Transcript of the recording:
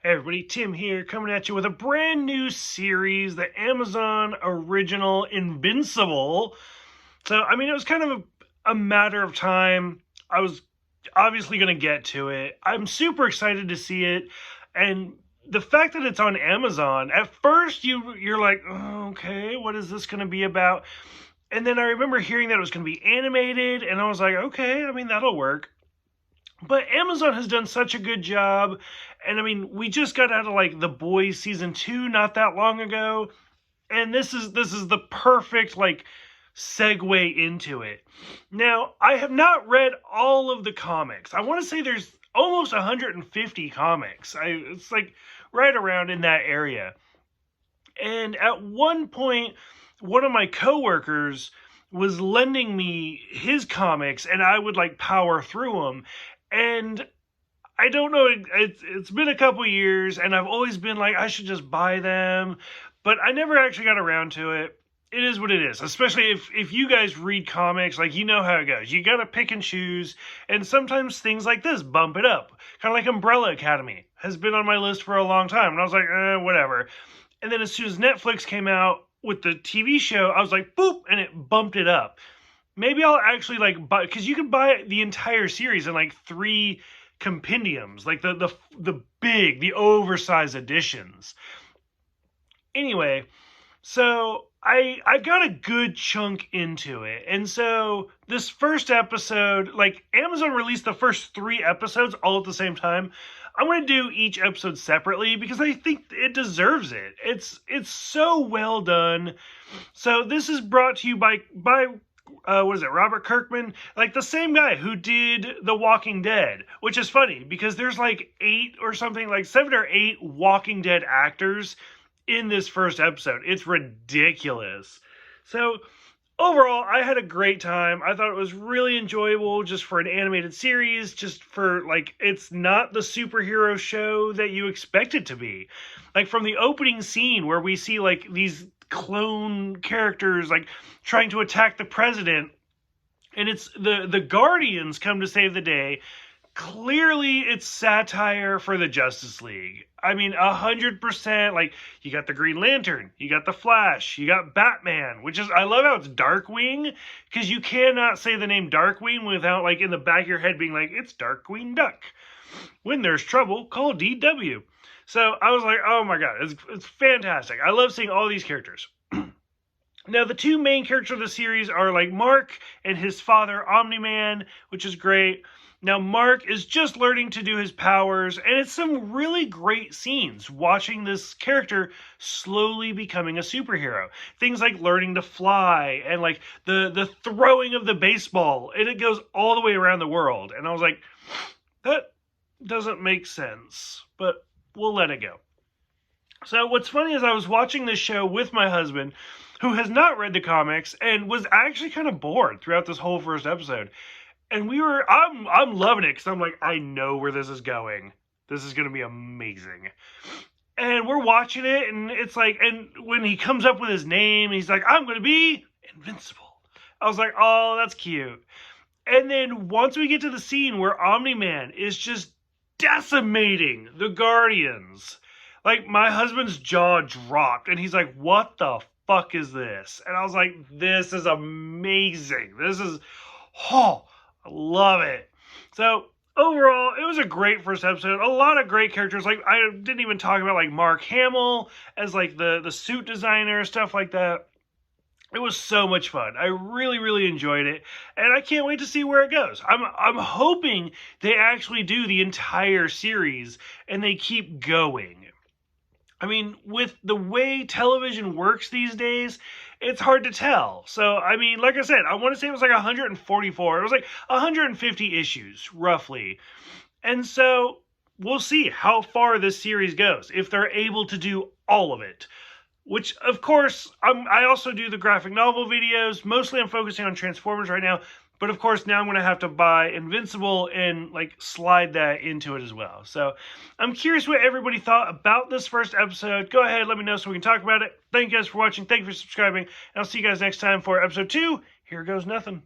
Hey everybody, Tim here, coming at you with a brand new series, the Amazon original Invincible. So, it was kind of a matter of time. I was obviously going to get to it. I'm super excited to see it. And the fact that it's on Amazon, at first you're like, oh, okay, what is this going to be about? And then I remember hearing that it was going to be animated, and I was like, okay, that'll work. But Amazon has done such a good job. And we just got out of like The Boys season 2 not that long ago. And this is the perfect like segue into it. Now, I have not read all of the comics. I want to say there's almost 150 comics. It's like right around in that area. And at one point, one of my coworkers was lending me his comics, and I would like power through them. And I don't know, it's been a couple years, and I've always been like, I should just buy them, but I never actually got around to it. It is what it is, especially if you guys read comics, like, you know how it goes. You gotta pick and choose, and sometimes things like this bump it up. Kind of like Umbrella Academy has been on my list for a long time, and I was like, whatever. And then as soon as Netflix came out with the TV show, I was like, boop, and it bumped it up. Maybe I'll actually like buy, because you can buy the entire series in like 3 compendiums, like the big, the oversized editions. Anyway, so I got a good chunk into it. And so this first episode, like Amazon released the first 3 episodes all at the same time. I'm going to do each episode separately because I think it deserves it. It's so well done. So this is brought to you by what is it, Robert Kirkman? Like the same guy who did The Walking Dead, which is funny because there's like 8 or something, like 7 or 8 Walking Dead actors in this first episode. It's ridiculous. So overall, I had a great time. I thought it was really enjoyable just for an animated series, just for like, it's not the superhero show that you expect it to be. Like from the opening scene where we see like these clone characters like trying to attack the president, and it's the Guardians come to save the day. Clearly it's satire for the Justice League. 100%. Like, you got the Green Lantern, you got the Flash, you got Batman, which is, I love how it's Darkwing, because you cannot say the name Darkwing without like in the back of your head being like, it's Darkwing Duck. When there's trouble, call DW. So I was like, oh my god, it's fantastic. I love seeing all these characters. Now, the 2 main characters of the series are like Mark and his father, Omni-Man, which is great. Now, Mark is just learning to do his powers, and it's some really great scenes watching this character slowly becoming a superhero. Things like learning to fly, and like the throwing of the baseball, and it goes all the way around the world. And I was like, that doesn't make sense, but we'll let it go. So what's funny is I was watching this show with my husband, who has not read the comics and was actually kind of bored throughout this whole first episode. And I'm loving it because I'm like, I know where this is going. This is going to be amazing. And we're watching it, and it's like, and when he comes up with his name, he's like, I'm going to be Invincible. I was like, oh, that's cute. And then once we get to the scene where Omni-Man is just decimating the Guardians, like my husband's jaw dropped, and he's like, what the fuck is this? And I was like, this is amazing. This is, I love it. So overall, it was a great first episode. A lot of great characters. Like, I didn't even talk about like Mark Hamill as like the suit designer, stuff like that. It was so much fun. I really, really enjoyed it, and I can't wait to see where it goes. I'm hoping they actually do the entire series and they keep going. With the way television works these days, it's hard to tell. So, like I said, I want to say it was like 144. It was like 150 issues, roughly. And so, we'll see how far this series goes, if they're able to do all of it. Which, of course, I also do the graphic novel videos. Mostly I'm focusing on Transformers right now. But of course, now I'm going to have to buy Invincible and like slide that into it as well. So I'm curious what everybody thought about this first episode. Go ahead, let me know so we can talk about it. Thank you guys for watching. Thank you for subscribing. And I'll see you guys next time for episode 2. Here goes nothing.